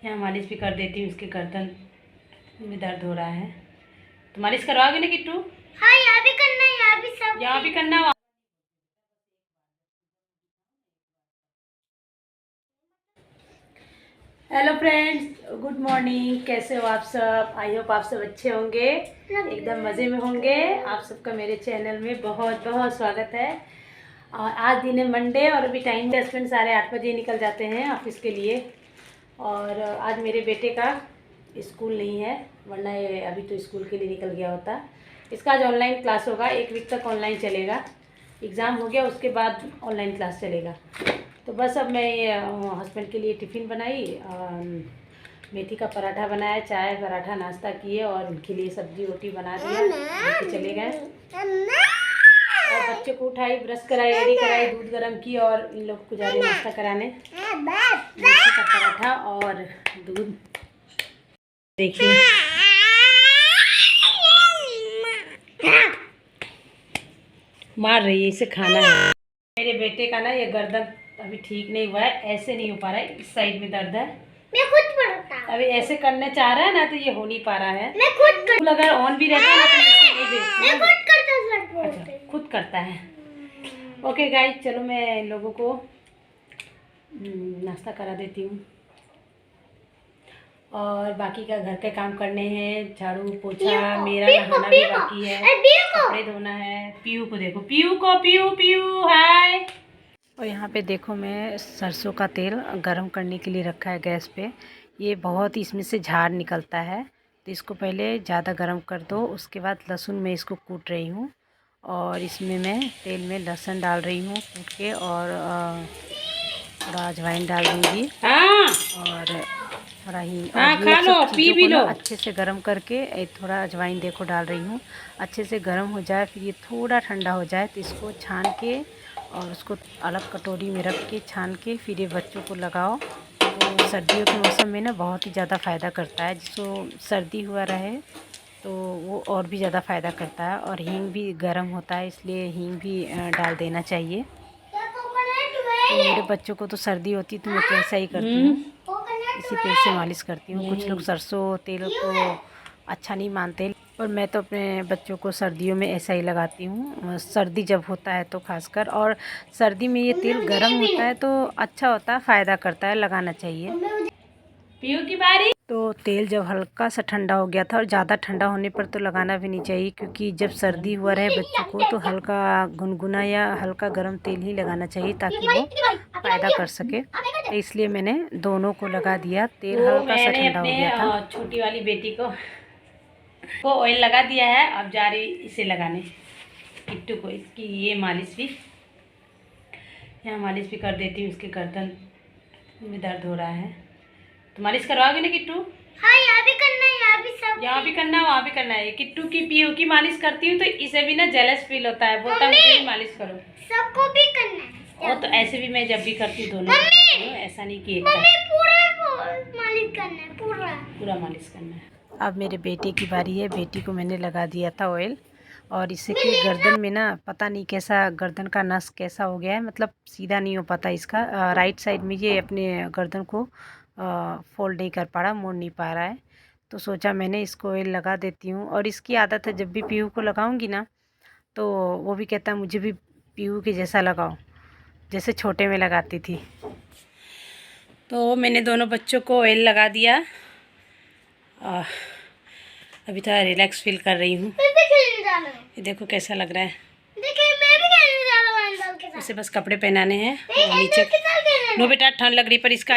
यहाँ मालिश भी कर देती हूँ। उसके गर्दन में दर्द हो रहा है तो मालिश करवाओगे ना किट्टू? हाँ, यहाँ भी करना है, यहाँ भी सब, यहाँ भी करना। Hello friends, good morning. कैसे हो आप सब? आई होप आप सब अच्छे होंगे, एकदम मज़े में होंगे। आप सबका मेरे चैनल में बहुत बहुत स्वागत है। और आज दिन है मंडे और अभी टाइम हस्बैंड 8:30 बजे निकल जाते हैं ऑफिस के लिए। और आज मेरे बेटे का स्कूल नहीं है, वरना ये अभी तो स्कूल के लिए निकल गया होता। इसका आज ऑनलाइन क्लास होगा, 1 वीक तक ऑनलाइन चलेगा। एग्ज़ाम हो गया उसके बाद ऑनलाइन क्लास चलेगा। तो बस अब मैं हस्बैंड के लिए टिफ़िन बनाई, मेथी का पराठा बनाया, चाय पराठा नाश्ता किए और उनके लिए सब्जी रोटी बना दिया, लेके चले गए। और बच्चे को उठाई, ब्रश कराई, रेडी कराई, दूध गर्म की और इन लोग को जा रही नाश्ता कराने। मेथी का पराठा और दूध देखिए। मार रही है, इसे खाना है। मेरे बेटे का ना ये गर्दन अभी ठीक नहीं हुआ है, ऐसे नहीं हो पा रहा है, इस साइड में दर्द है। मैं खुद पढ़ता, अभी ऐसे करने चाह रहा है ना तो ये हो नहीं पा रहा है। मैं खुद अगर ऑन भी रहता है ना तो ऐसे नहीं भेजती। मैं खुद करता, अच्छा, खुद करता है। ओके गाइस, चलो मैं इन लोगों को नाश्ता करा देती हूँ और बाकी का घर के काम करने हैं, झाड़ू पोछा, मेरा नहाना भी बाकी है, कपड़े धोना है। पीयू को देखो, पीयू को, पीयू पीयू हाय। और यहाँ पे देखो मैं सरसों का तेल गरम करने के लिए रखा है गैस पे। ये बहुत इसमें से झाड़ निकलता है, तो इसको पहले ज़्यादा गरम कर दो। उसके बाद लहसुन में इसको कूट रही हूँ और इसमें मैं तेल में लहसुन डाल रही हूँ कूट के, और थोड़ा अजवाइन डाल दूँगी और थोड़ा ही। खा लो, पी भी लो। अच्छे से गरम करके थोड़ा अजवाइन देखो डाल रही हूँ। अच्छे से गरम हो जाए, फिर ये थोड़ा ठंडा हो जाए तो इसको छान के और उसको अलग कटोरी में रख के छान के फिर ये बच्चों को लगाओ। तो सर्दियों के मौसम में ना बहुत ही ज़्यादा फ़ायदा करता है। जिसको सर्दी हुआ रहे तो वो और भी ज़्यादा फ़ायदा करता है। और हींग भी गर्म होता है, इसलिए हींग भी डाल देना चाहिए। तो मेरे बच्चों को तो सर्दी होती तो मैं तो ऐसा ही करती हूँ, इसी तेल से मालिश करती हूँ। कुछ लोग सरसों तेल को अच्छा नहीं मानते, पर मैं तो अपने बच्चों को सर्दियों में ऐसा ही लगाती हूँ। सर्दी जब होता है तो खासकर, और सर्दी में ये तेल गर्म होता है तो अच्छा होता है, फ़ायदा करता है, लगाना चाहिए। पीयू की बारी। तो तेल जब हल्का सा ठंडा हो गया था, और ज़्यादा ठंडा होने पर तो लगाना भी नहीं चाहिए, क्योंकि जब सर्दी हुआ रहे बच्चों को तो हल्का गुनगुना या हल्का गर्म तेल ही लगाना चाहिए ताकि वो फ़ायदा कर सके। तो इसलिए मैंने दोनों को लगा दिया। तेल हल्का सा ठंडा हो गया था। छोटी वाली बेटी को ऑयल लगा दिया है, अब जा रही इसे लगाने, किट्टू को। इसकी ये मालिश भी, यहाँ मालिश भी कर देती हूँ। उसके गर्दन में दर्द हो रहा है तो मालिश करवाओगे ना किट्टू? हाँ, यहाँ भी करना है, यहाँ भी सब, यहाँ भी करना, वहाँ भी करना है। किट्टू की पीयू की मालिश करती हूँ तो इसे भी ना जेलस फील होता है, बोलता है मुझे भी मालिश करो। सबको भी करना है। और तो ऐसे भी मैं जब भी करती हूँ दोनों करती हूँ, ऐसा नहीं कि एक पूरा मालिश करना है, पूरा मालिश करना है। अब मेरे बेटे की बारी है। बेटी को मैंने लगा दिया था ऑयल, और इससे कि गर्दन में ना पता नहीं कैसा गर्दन का नस कैसा हो गया है, मतलब सीधा नहीं हो पाता इसका। राइट साइड में ये अपने गर्दन को फोल्ड नहीं कर पा रहा, मोड़ नहीं पा रहा है। तो सोचा मैंने इसको ऑयल लगा देती हूँ। और इसकी आदत है, जब भी पीहू को लगाऊंगी ना तो वो भी कहता है मुझे भी पीहू के जैसा लगाओ, जैसे छोटे में लगाती थी। तो मैंने दोनों बच्चों को ऑयल लगा दिया। अभी थोड़ा रिलैक्स फील कर रही हूँ। ये देखो कैसा लग रहा है। देखिए, मैं भी खेलने जा रहा हूँ एंडल के साथ। इसे बस कपड़े पहनाने हैं और नीचे। नो बेटा, ठंड लग रही, पर इसका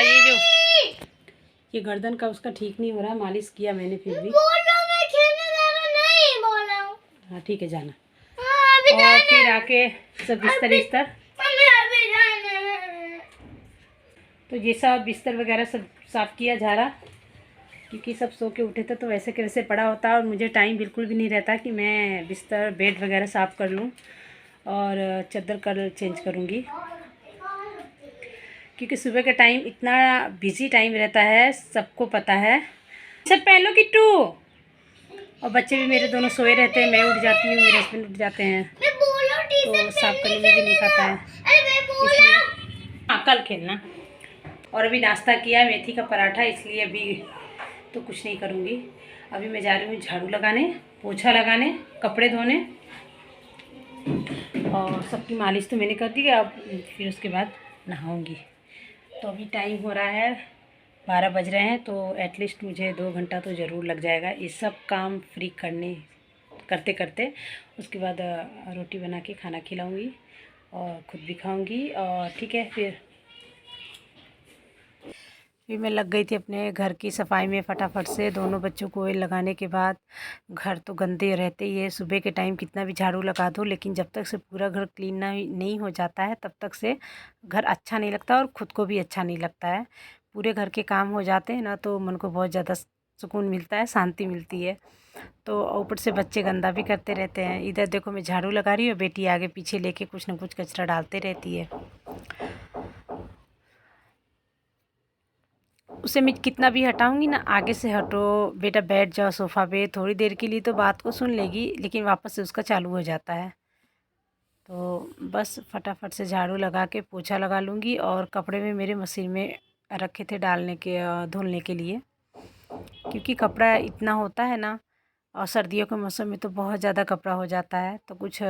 ये गर्दन का उसका ठीक नहीं हो रहा। मालिश किया मैंने फिर भी। मैं खेलने जा रहा हूँ, नहीं बोल रहा हूँ। हाँ ठीक है, जाना। हाँ, और फिर आके सब बिस्तर तो ये सब बिस्तर वगैरह सब साफ़ किया जा रहा, क्योंकि सब सो के उठे थे तो वैसे के वैसे पड़ा होता है। और मुझे टाइम बिल्कुल भी नहीं रहता कि मैं बिस्तर बेड वगैरह साफ़ कर लूँ और चादर कल चेंज करूँगी, क्योंकि सुबह का टाइम इतना बिजी टाइम रहता है, सबको पता है। सब पहन लो किट्टू। और बच्चे भी मेरे दोनों सोए रहते हैं, मैं उठ जाती हूँ, मेरे हस्बैंड उठ जाते हैं, तो साफ़ करने में भी नहीं खाता है, इसलिए हाँ कल खेलना। और अभी नाश्ता किया है मेथी का पराठा, इसलिए अभी तो कुछ नहीं करूँगी। अभी मैं जा रही हूँ झाड़ू लगाने, पोछा लगाने, कपड़े धोने, और सबकी मालिश तो मैंने कर दी है। अब फिर उसके बाद नहाऊँगी। तो अभी टाइम हो रहा है 12 बज रहे हैं, तो एटलीस्ट मुझे 2 घंटा तो ज़रूर लग जाएगा ये सब काम फ्री करते करते। उसके बाद रोटी बना के खाना खिलाऊँगी और ख़ुद भी खाऊँगी। और ठीक है, फिर मैं लग गई थी अपने घर की सफाई में फटाफट से। दोनों बच्चों को ऑयल लगाने के बाद घर तो गंदे रहते ही है। सुबह के टाइम कितना भी झाड़ू लगा दो, लेकिन जब तक से पूरा घर क्लीन नहीं हो जाता है तब तक से घर अच्छा नहीं लगता और ख़ुद को भी अच्छा नहीं लगता है। पूरे घर के काम हो जाते हैं ना तो मन को बहुत ज़्यादा सुकून मिलता है, शांति मिलती है। तो ऊपर से बच्चे गंदा भी करते रहते हैं। इधर देखो मैं झाड़ू लगा रही हूँ, बेटी आगे पीछे लेके कुछ ना कुछ कचरा डालते रहती है। उसे मैं कितना भी हटाऊंगी ना, आगे से हटो बेटा, बैठ जाओ सोफ़ा पे, थोड़ी देर के लिए तो बात को सुन लेगी, लेकिन वापस से उसका चालू हो जाता है। तो बस फटाफट से झाड़ू लगा के पोछा लगा लूँगी। और कपड़े में मेरे मशीन में रखे थे डालने के धुलने के लिए, क्योंकि कपड़ा इतना होता है ना, और सर्दियों के मौसम में तो बहुत ज़्यादा कपड़ा हो जाता है। तो कुछ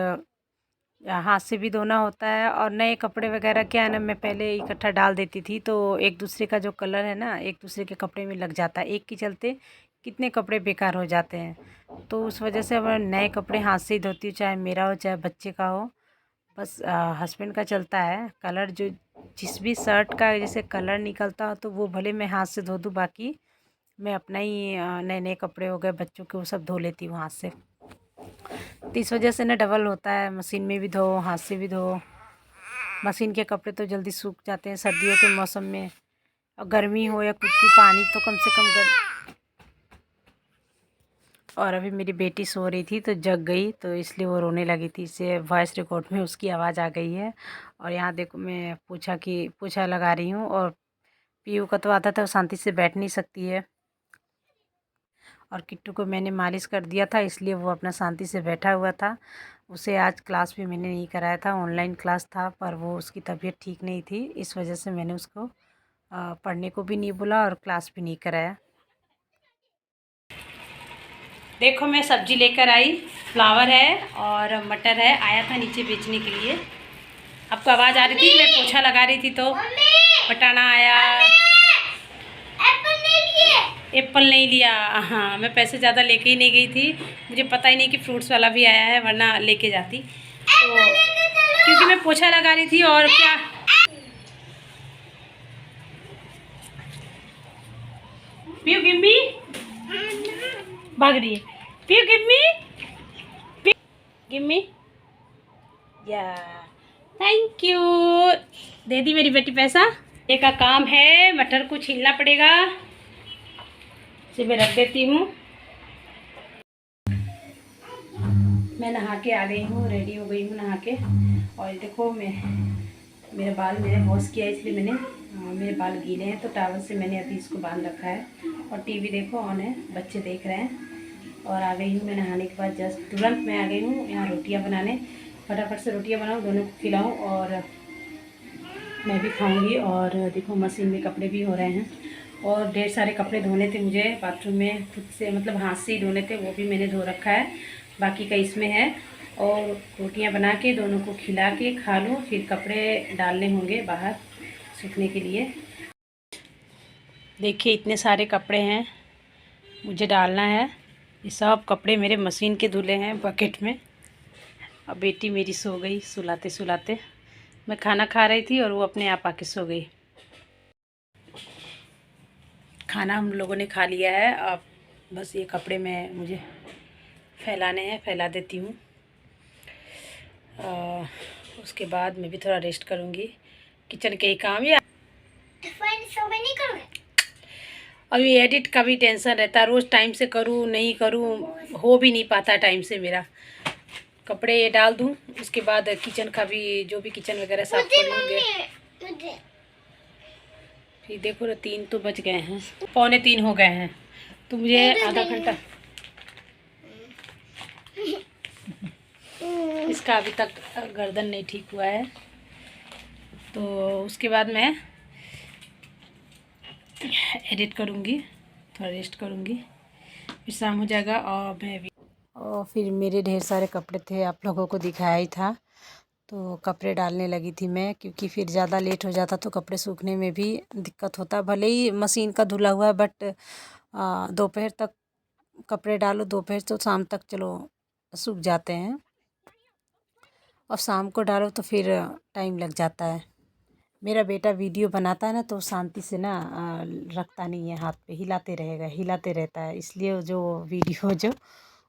हाथ से भी धोना होता है। और नए कपड़े वगैरह क्या है ना, मैं पहले इकट्ठा डाल देती थी तो एक दूसरे का जो कलर है ना एक दूसरे के कपड़े में लग जाता है, एक के चलते कितने कपड़े बेकार हो जाते हैं। तो उस वजह से अब नए कपड़े हाथ से ही धोती हूँ, चाहे मेरा हो चाहे बच्चे का हो। बस हस्बैंड का चलता है कलर, जो जिस भी शर्ट का जैसे कलर निकलता हो तो वो भले मैं हाथ से धो दूँ, बाकी मैं अपना ही नए नए कपड़े हो गए बच्चों के वो सब धो लेती हूँ हाथ से। तो इस वजह से ना डबल होता है, मशीन में भी धो हाथ से भी धो। मशीन के कपड़े तो जल्दी सूख जाते हैं सर्दियों के मौसम में, और गर्मी हो या कुछ भी, पानी तो कम से कम और अभी मेरी बेटी सो रही थी तो जग गई, तो इसलिए वो रोने लगी थी। इससे वॉइस रिकॉर्ड में उसकी आवाज़ आ गई है। और यहाँ देखो मैं पोछा लगा रही हूँ। और पीयू का तो आता था, वो शांति से बैठ नहीं सकती है। और किट्टू को मैंने मालिश कर दिया था, इसलिए वो अपना शांति से बैठा हुआ था। उसे आज क्लास भी मैंने नहीं कराया था, ऑनलाइन क्लास था, पर वो उसकी तबीयत ठीक नहीं थी, इस वजह से मैंने उसको पढ़ने को भी नहीं बोला और क्लास भी नहीं कराया। देखो मैं सब्जी लेकर आई, फ्लावर है और मटर है, आया था नीचे बेचने के लिए। आपको आवाज़ आ रही थी, मैं पोछा लगा रही थी तो बटाना आया। एप्पल नहीं लिया, हाँ मैं पैसे ज़्यादा लेके ही नहीं गई थी, मुझे पता ही नहीं कि फ्रूट्स वाला भी आया है, वरना लेके जाती। तो क्योंकि मैं पोछा लगा रही थी। और क्या पियू गिम्मी भाग रही है, पियू गिम्मी गिम्मी, या थैंक यू, दे दी मेरी बेटी पैसा। एक का काम है, मटर को छीलना पड़ेगा, इसे मैं रख देती हूँ। मैं नहा के आ गई हूँ, रेडी हो गई हूँ नहा के। और देखो मेरे बाल मैंने वॉश किया, इसलिए मेरे बाल गीले हैं तो टॉवल से मैंने अभी इसको बांध रखा है। और टीवी देखो ऑन है, बच्चे देख रहे हैं। और आ गई हूँ मैं नहाने के बाद, जस्ट तुरंत मैं आ गई हूँ यहाँ रोटियाँ बनाने। फटाफट से रोटियाँ बनाऊँ, दोनों को खिलाऊँ और मैं भी खाऊँगी। और देखो मशीन में कपड़े भी हो रहे हैं, और ढेर सारे कपड़े धोने थे मुझे बाथरूम में, खुद से मतलब हाथ से ही धोने थे, वो भी मैंने धो रखा है, बाकी का इसमें है। और रोटियां बना के दोनों को खिला के खा लूँ, फिर कपड़े डालने होंगे बाहर सूखने के लिए। देखिए इतने सारे कपड़े हैं मुझे डालना है, ये सब कपड़े मेरे मशीन के धुले हैं बकेट में। अब बेटी मेरी सो गई सुलाते सुलाते, मैं खाना खा रही थी और वो अपने आप आके सो गई। खाना हम लोगों ने खा लिया है, अब बस ये कपड़े में मुझे फैलाने हैं, फैला देती हूँ। उसके बाद मैं भी थोड़ा रेस्ट करूँगी, किचन के ही काम। या नहीं करूँगी, अभी एडिट का भी टेंशन रहता है, रोज़ टाइम से करूँ नहीं करूँ, हो भी नहीं पाता टाइम से मेरा। कपड़े ये डाल दूँ, उसके बाद किचन का भी जो भी किचन वगैरह साफ कर लूँगे। फिर देखो ना 3 तो बज गए हैं, 2:45 हो गए हैं, तो मुझे आधा घंटा। इसका अभी तक गर्दन नहीं ठीक हुआ है, तो उसके बाद मैं एडिट करूँगी, थोड़ा रेस्ट करूँगी, फिर शाम हो जाएगा। और फिर मेरे ढेर सारे कपड़े थे, आप लोगों को दिखाया ही था, तो कपड़े डालने लगी थी मैं, क्योंकि फिर ज़्यादा लेट हो जाता तो कपड़े सूखने में भी दिक्कत होता। भले ही मशीन का धुला हुआ है, बट दोपहर तक कपड़े डालो, दोपहर तो शाम तक चलो सूख जाते हैं, और शाम को डालो तो फिर टाइम लग जाता है। मेरा बेटा वीडियो बनाता है ना, तो शांति से ना रखता नहीं है, हाथ पे हिलाते रहेगा, हिलाते रहता है, इसलिए जो वीडियो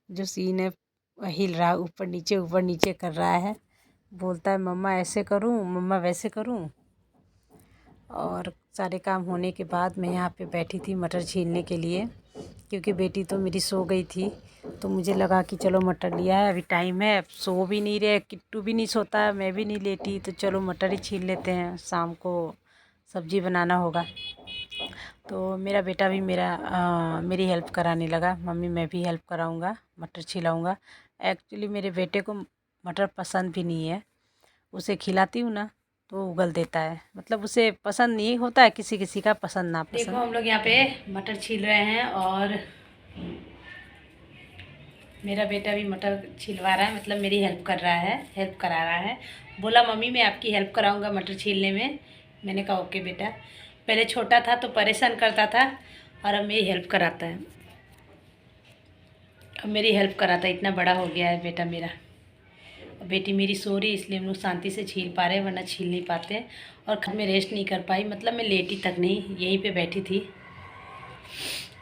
जो सीन है हिल रहा है, ऊपर नीचे कर रहा है, बोलता है मम्मा ऐसे करूं, मम्मा वैसे करूं। और सारे काम होने के बाद मैं यहाँ पे बैठी थी मटर छीलने के लिए, क्योंकि बेटी तो मेरी सो गई थी, तो मुझे लगा कि चलो मटर लिया है, अभी टाइम है, सो भी नहीं रहे, किट्टू भी नहीं सोता है, मैं भी नहीं लेटी, तो चलो मटर ही छील लेते हैं, शाम को सब्ज़ी बनाना होगा। तो मेरा बेटा भी मेरी हेल्प कराने लगा, मम्मी मैं भी हेल्प कराऊंगा, मटर छिलाऊंगा। एक्चुअली मेरे बेटे को मटर पसंद भी नहीं है, उसे खिलाती हूँ ना तो उगल देता है, मतलब उसे पसंद नहीं होता है, किसी किसी का पसंद ना पसंद। देखो हम लोग यहाँ पे मटर छील रहे हैं, और मेरा बेटा भी मटर छिलवा रहा है, मतलब मेरी हेल्प कर रहा है, हेल्प करा रहा है। बोला मम्मी मैं आपकी हेल्प कराऊंगा मटर छीलने में। मैंने कहा ओके बेटा। पहले छोटा था तो परेशान करता था, और अब मेरी हेल्प कराता है, अब मेरी हेल्प कराता है, इतना बड़ा हो गया है बेटा मेरा। बेटी मेरी सो रही, इसलिए हम लोग शांति से छील पा रहे हैं, वरना छील नहीं पाते। और घर में रेस्ट नहीं कर पाई, मतलब मैं लेटी तक नहीं, यहीं पे बैठी थी,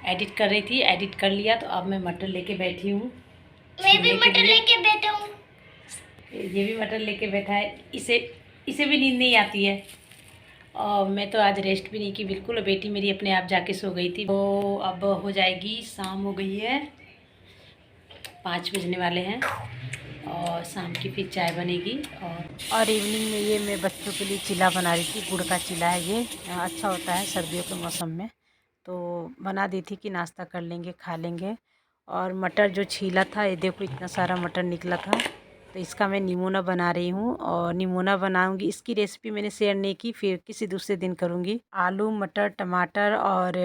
एडिट कर रही थी, एडिट कर लिया, तो अब मैं मटर लेके बैठी हूँ। मैं भी मटर लेके बैठा हूँ, ये भी मटर लेके बैठा है, इसे भी नींद नहीं आती है, और मैं तो आज रेस्ट भी नहीं की बिल्कुल। बेटी मेरी अपने आप जाके सो गई थी। तो अब हो जाएगी, शाम हो गई है, 5 बजने वाले हैं, और शाम की फिर चाय बनेगी। और इवनिंग में ये मैं बच्चों के लिए चिला बना रही थी, गुड़ का चिला है, ये अच्छा होता है सर्दियों के मौसम में, तो बना दी थी कि नाश्ता कर लेंगे, खा लेंगे। और मटर जो छीला था, ये देखो इतना सारा मटर निकला था, तो इसका मैं निमोना बना रही हूँ, और निमोना बनाऊँगी, इसकी रेसिपी मैंने शेयर नहीं की, फिर किसी दूसरे दिन करूँगी। आलू मटर टमाटर और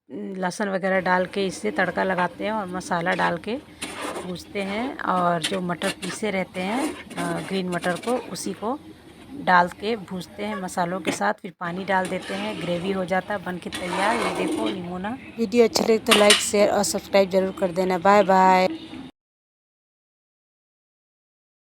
लहसुन वगैरह डाल के इसे तड़का लगाते हैं, और मसाला डाल के भूजते हैं, और जो मटर पीसे रहते हैं ग्रीन मटर को, उसी को डाल के भूजते हैं मसालों के साथ, फिर पानी डाल देते हैं, ग्रेवी हो जाता है, बन के तैयार। ये देखो निमोना। वीडियो अच्छी लगे तो लाइक शेयर और सब्सक्राइब जरूर कर देना। Bye bye.